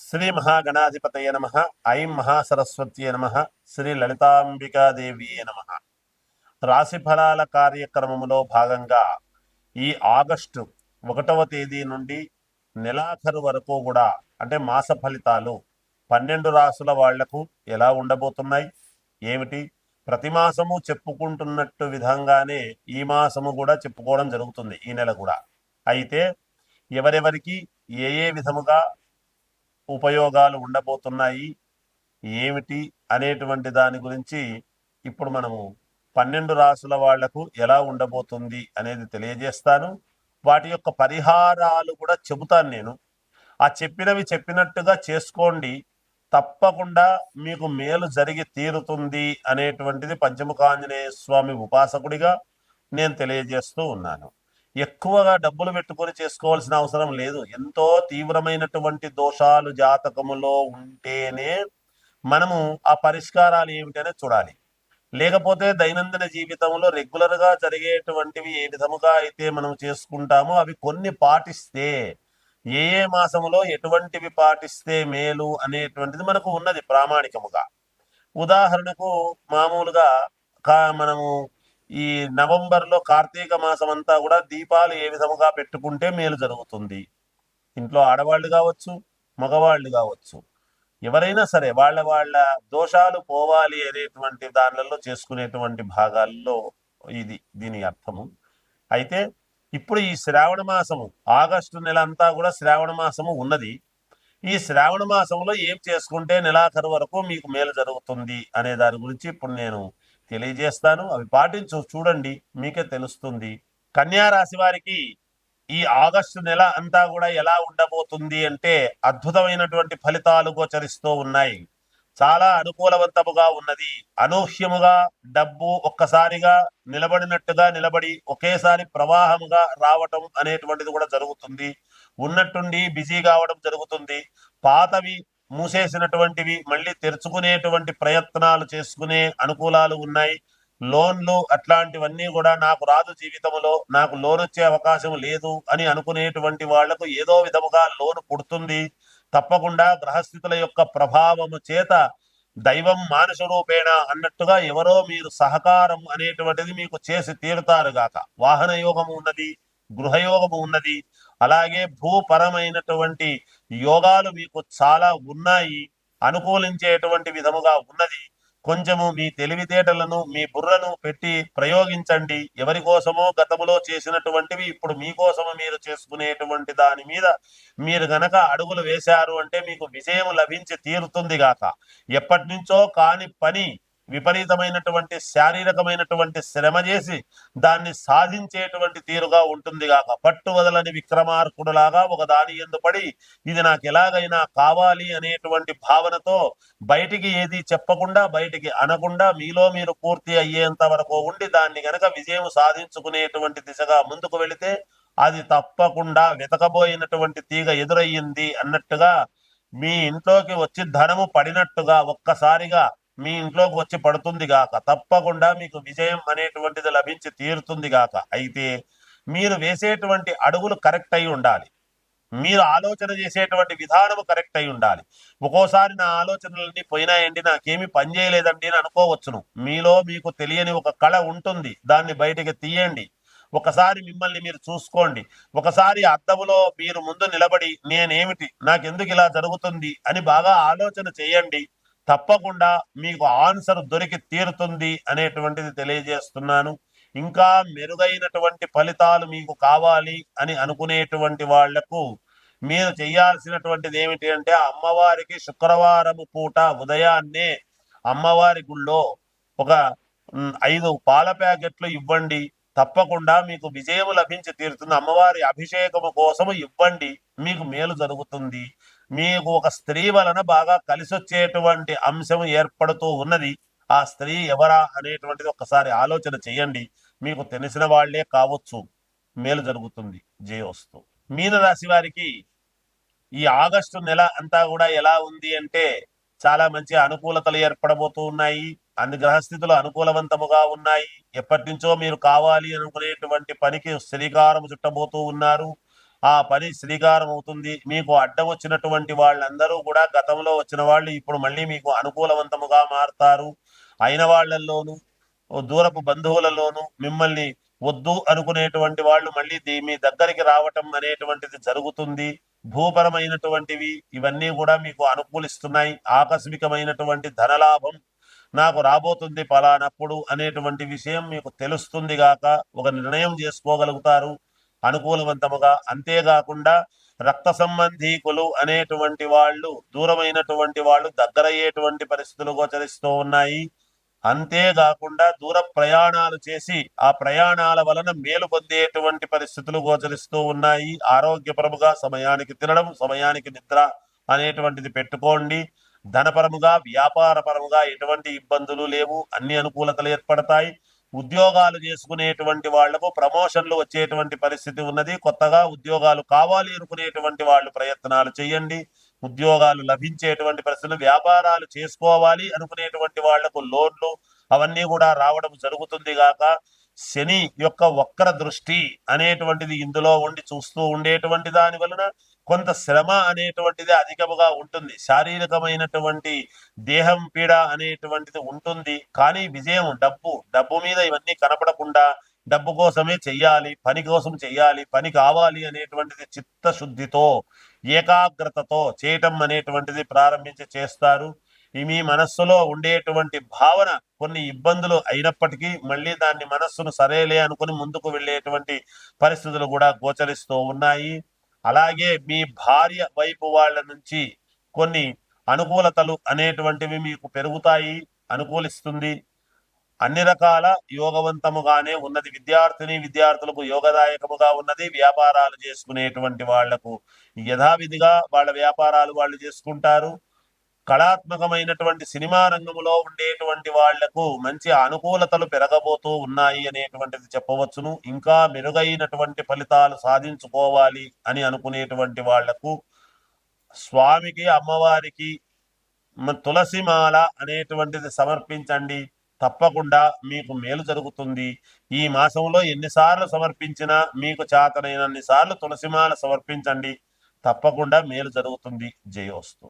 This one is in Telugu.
శ్రీ మహాగణాధిపతయ నమ. ఐం మహాసరస్వత్యే నమ. శ్రీ లలితాంబికాదేవియే నమ. రాశి ఫలాల కార్యక్రమంలో భాగంగా ఈ ఆగస్టు 1వ తేదీ నుండి నెలాఖరు వరకు కూడా అంటే మాస ఫలితాలు 12 రాసుల వాళ్లకు ఎలా ఉండబోతున్నాయి ఏమిటి, ప్రతి మాసము చెప్పుకుంటున్నట్టు విధంగానే ఈ మాసము కూడా చెప్పుకోవడం జరుగుతుంది, ఈ నెల కూడా. అయితే ఎవరెవరికి ఏ ఏ విధముగా ఉపయోగాలు ఉండబోతున్నాయి ఏమిటి అనేటువంటి దాని గురించి ఇప్పుడు మనము 12 రాసుల వాళ్లకు ఎలా ఉండబోతుంది అనేది తెలియజేస్తాను. వాటి యొక్క పరిహారాలు కూడా చెబుతాను నేను. ఆ చెప్పినవి చెప్పినట్టుగా చేసుకోండి, తప్పకుండా మీకు మేలు జరిగి తీరుతుంది అనేటువంటిది పంచముఖాంజనేయ స్వామి ఉపాసకుడిగా నేను తెలియజేస్తూ ఉన్నాను. ఎక్కువగా డబ్బులు పెట్టుకొని చేసుకోవాల్సిన అవసరం లేదు. ఎంతో తీవ్రమైనటువంటి దోషాలు జాతకములో ఉంటేనే మనము ఆ పరిష్కారాలు ఏమిటనే చూడాలి. లేకపోతే దైనందిన జీవితంలో రెగ్యులర్ గా జరిగేటువంటివి ఏ విధముగా అయితే మనం చేసుకుంటామో అవి కొన్ని పాటిస్తే, ఏ ఏ మాసములో ఎటువంటివి పాటిస్తే మేలు అనేటువంటిది మనకు ఉన్నది ప్రామాణికముగా. ఉదాహరణకు మామూలుగా మనము ఈ నవంబర్లో కార్తీక మాసం అంతా కూడా దీపాలు ఏ విధముగా పెట్టుకుంటే మేలు జరుగుతుంది. ఇంట్లో ఆడవాళ్ళు కావచ్చు, మగవాళ్ళు కావచ్చు, ఎవరైనా సరే వాళ్ళ వాళ్ళ దోషాలు పోవాలి అనేటువంటి దానిలలో చేసుకునేటువంటి భాగాల్లో ఇది దీని అర్థము. అయితే ఇప్పుడు ఈ శ్రావణ మాసము, ఆగస్టు నెల అంతా కూడా శ్రావణ మాసము ఉన్నది. ఈ శ్రావణ మాసంలో ఏం చేసుకుంటే నెలాఖరు వరకు మీకు మేలు జరుగుతుంది అనే దాని గురించి ఇప్పుడు నేను తెలియజేస్తాను. అవి పాటించు చూడండి, మీకే తెలుస్తుంది. కన్యా రాశి వారికి ఈ ఆగస్టు నెల అంతా కూడా ఎలా ఉండబోతుంది అంటే అద్భుతమైనటువంటి ఫలితాలు గోచరిస్తూ ఉన్నాయి. చాలా అనుకూలవంతముగా ఉన్నది. అనూహ్యముగా డబ్బు ఒక్కసారిగా నిలబడినట్టుగా నిలబడి ఒకేసారి ప్రవాహముగా రావటం అనేటువంటిది కూడా జరుగుతుంది. ఉన్నట్టుండి బిజీ కావడం జరుగుతుంది. పాతవి మూసేసినటువంటివి మళ్ళీ తెరుచుకునేటువంటి ప్రయత్నాలు చేసుకునే అనుకూలాలు ఉన్నాయి. లోన్లు అట్లాంటివన్నీ కూడా నాకు రాదు, జీవితంలో నాకు లోన్ వచ్చే అవకాశం లేదు అని అనుకునేటువంటి వాళ్లకు ఏదో విధముగా లోన్ పుడుతుంది. తప్పకుండా గ్రహస్థితుల యొక్క ప్రభావము చేత దైవం మానుష రూపేణ అన్నట్టుగా ఎవరో మీరు సహకారం అనేటువంటిది మీకు చేసి తీరుతారు గాక. వాహన యోగము ఉన్నది, గృహయోగము ఉన్నది, అలాగే భూపరమైనటువంటి యోగాలు మీకు చాలా ఉన్నాయి, అనుకూలించేటువంటి విధముగా ఉన్నది. కొంచెము మీ తెలివితేటలను మీ బుర్రను పెట్టి ప్రయోగించండి. ఎవరి కోసమో గతములో చేసినటువంటివి ఇప్పుడు మీకోసము మీరు చేసుకునేటువంటి దాని మీద మీరు గనక అడుగులు వేశారు అంటే మీకు విజయం లభించి తీరుతుంది గాక. ఎప్పటి నుంచో కాని పని విపరీతమైనటువంటి శారీరకమైనటువంటి శ్రమ చేసి దాన్ని సాధించేటువంటి తీరుగా ఉంటుంది గాక. పట్టు వదలని విక్రమార్కుడులాగా ఒక దాని యందు పడి ఇది నాకు ఎలాగైనా కావాలి అనేటువంటి భావనతో బయటికి ఏది చెప్పకుండా బయటికి అనకుండా మీలో మీరు పూర్తి అయ్యేంత వరకు ఉండి దాన్ని గనక విజయం సాధించుకునేటువంటి దిశగా ముందుకు వెళితే అది తప్పకుండా వెతకబోయినటువంటి తీగ ఎదురయ్యింది అన్నట్టుగా మీ ఇంట్లోకి వచ్చి ధనము పడినట్టుగా ఒక్కసారిగా మీ ఇంట్లోకి వచ్చి పడుతుంది గాక. తప్పకుండా మీకు విజయం అనేటువంటిది లభించి తీరుతుంది గాక. అయితే మీరు వేసేటువంటి అడుగులు కరెక్ట్ అయి ఉండాలి. మీరు ఆలోచన చేసేటువంటి విధానము కరెక్ట్ అయి ఉండాలి. ఒక్కోసారి నా ఆలోచనలన్నీ పోయినాయండి, నాకేమి పని చేయలేదండి అని అనుకోవచ్చును. మీలో మీకు తెలియని ఒక కళ ఉంటుంది, దాన్ని బయటకి తీయండి. ఒకసారి మిమ్మల్ని మీరు చూసుకోండి. ఒకసారి అద్దములో మీరు ముందు నిలబడి నేనేమిటి, నాకెందుకు ఇలా జరుగుతుంది అని బాగా ఆలోచన చేయండి. తప్పకుండా మీకు ఆన్సర్ దొరికి తీరుతుంది అనేటువంటిది తెలియజేస్తున్నాను. ఇంకా మెరుగైనటువంటి ఫలితాలు మీకు కావాలి అని అనుకునేటువంటి వాళ్లకు మీరు చేయాల్సినటువంటిది ఏమిటి అంటే అమ్మవారికి శుక్రవారము పూట ఉదయాన్నే అమ్మవారి గుళ్ళో ఒక 5 పాల ప్యాకెట్లు ఇవ్వండి. తప్పకుండా మీకు విజయం లభించి తీరుతుంది. అమ్మవారి అభిషేకము కోసము ఇవ్వండి, మీకు మేలు జరుగుతుంది. మీకు ఒక స్త్రీ వలన బాగా కలిసొచ్చేటువంటి అంశం ఏర్పడుతూ ఉన్నది. ఆ స్త్రీ ఎవరా అనేటువంటిది ఒకసారి ఆలోచన చేయండి. మీకు తెలిసిన వాళ్లే కావచ్చు, మేలు జరుగుతుంది. జయోస్తు. మీనరాశి వారికి ఈ ఆగస్టు నెల అంతా కూడా ఎలా ఉంది అంటే చాలా మంచి అనుకూలతలు ఏర్పడబోతూ ఉన్నాయి. అన్ని గ్రహస్థితులు అనుకూలవంతముగా ఉన్నాయి. ఎప్పటి నుంచో మీరు కావాలి అనుకునేటువంటి పనికి శ్రీకారం చుట్టబోతూ ఉన్నారు. ఆ పని శ్రీకారం అవుతుంది. మీకు అడ్డం వచ్చినటువంటి వాళ్ళందరూ కూడా గతంలో వచ్చిన వాళ్ళు ఇప్పుడు మళ్ళీ మీకు అనుకూలవంతముగా మారుతారు. అయిన వాళ్ళల్లోనూ దూరపు బంధువులలోనూ మిమ్మల్ని వద్దు అనుకునేటువంటి వాళ్ళు మళ్ళీ మీ దగ్గరికి రావటం అనేటువంటిది జరుగుతుంది. భూపరమైనటువంటివి ఇవన్నీ కూడా మీకు అనుకూలిస్తున్నాయి. ఆకస్మికమైనటువంటి ధనలాభం నాకు రాబోతుంది ఫలానప్పుడు అనేటువంటి విషయం మీకు తెలుస్తుంది గాక ఒక నిర్ణయం చేసుకోగలుగుతారు అనుకూలవంతముగా. అంతేకాకుండా రక్త సంబంధీకులు అనేటువంటి వాళ్ళు దూరమైనటువంటి వాళ్ళు దగ్గరయ్యేటువంటి పరిస్థితులు గోచరిస్తూ ఉన్నాయి. అంతేకాకుండా దూర ప్రయాణాలు చేసి ఆ ప్రయాణాల వలన మేలు పొందేటువంటి పరిస్థితులు గోచరిస్తూ ఉన్నాయి. ఆరోగ్యపరముగా సమయానికి తినడం, సమయానికి నిద్ర అనేటువంటిది పెట్టుకోండి. ధనపరముగా వ్యాపారపరముగా ఎటువంటి ఇబ్బందులు లేవు, అన్ని అనుకూలతలు ఏర్పడతాయి. ఉద్యోగాలు చేసుకునేటువంటి వాళ్లకు ప్రమోషన్లు వచ్చేటువంటి పరిస్థితి ఉన్నది. కొత్తగా ఉద్యోగాలు కావాలి అనుకునేటువంటి వాళ్ళు ప్రయత్నాలు చేయండి, ఉద్యోగాలు లభించేటువంటి పరిస్థితులు. వ్యాపారాలు చేసుకోవాలి అనుకునేటువంటి వాళ్లకు లోన్లు అవన్నీ కూడా రావడం జరుగుతుంది గాక శని యొక్క వక్ర దృష్టి అనేటువంటిది ఇందులో ఉండి చూస్తూ ఉండేటువంటి దాని వలన కొంత శ్రమ అనేటువంటిది అధికముగా ఉంటుంది. శారీరకమైనటువంటి దేహం పీడ అనేటువంటిది ఉంటుంది. కానీ విజయం డబ్బు మీద ఇవన్నీ కనపడకుండా డబ్బు కోసమే చెయ్యాలి, పని కోసం చెయ్యాలి, పని కావాలి అనేటువంటిది చిత్తశుద్ధితో ఏకాగ్రతతో చేయటం అనేటువంటిది ప్రారంభించి చేస్తారు. మీ మనస్సులో ఉండేటువంటి భావన కొన్ని ఇబ్బందులు అయినప్పటికీ మళ్ళీ దాన్ని మనస్సును సరేలే అనుకుని ముందుకు వెళ్ళేటువంటి పరిస్థితులు కూడా గోచరిస్తూ ఉన్నాయి. అలాగే మీ భార్య వైపు వాళ్ళ నుంచి కొన్ని అనుకూలతలు అనేటువంటివి మీకు పెరుగుతాయి, అనుకూలిస్తుంది. అన్ని రకాల యోగవంతముగానే ఉన్నది. విద్యార్థులకు యోగదాయకముగా ఉన్నది. వ్యాపారాలు చేసుకునేటువంటి వాళ్లకు యథావిధిగా వాళ్ళ వ్యాపారాలు వాళ్ళు చేసుకుంటారు. కళాత్మకమైనటువంటి సినిమా రంగంలో ఉండేటువంటి వాళ్లకు మంచి అనుకూలతలు పెరగబోతూ ఉన్నాయి అనేటువంటిది చెప్పవచ్చును. ఇంకా మెరుగైనటువంటి ఫలితాలు సాధించుకోవాలి అని అనుకునేటువంటి వాళ్లకు స్వామికి అమ్మవారికి తులసిమాల అనేటువంటిది సమర్పించండి. తప్పకుండా మీకు మేలు జరుగుతుంది. ఈ మాసంలో ఎన్నిసార్లు సమర్పించినా మీకు చేతనైనన్ని సార్లు తులసిమాల సమర్పించండి, తప్పకుండా మేలు జరుగుతుంది. జయోస్తు.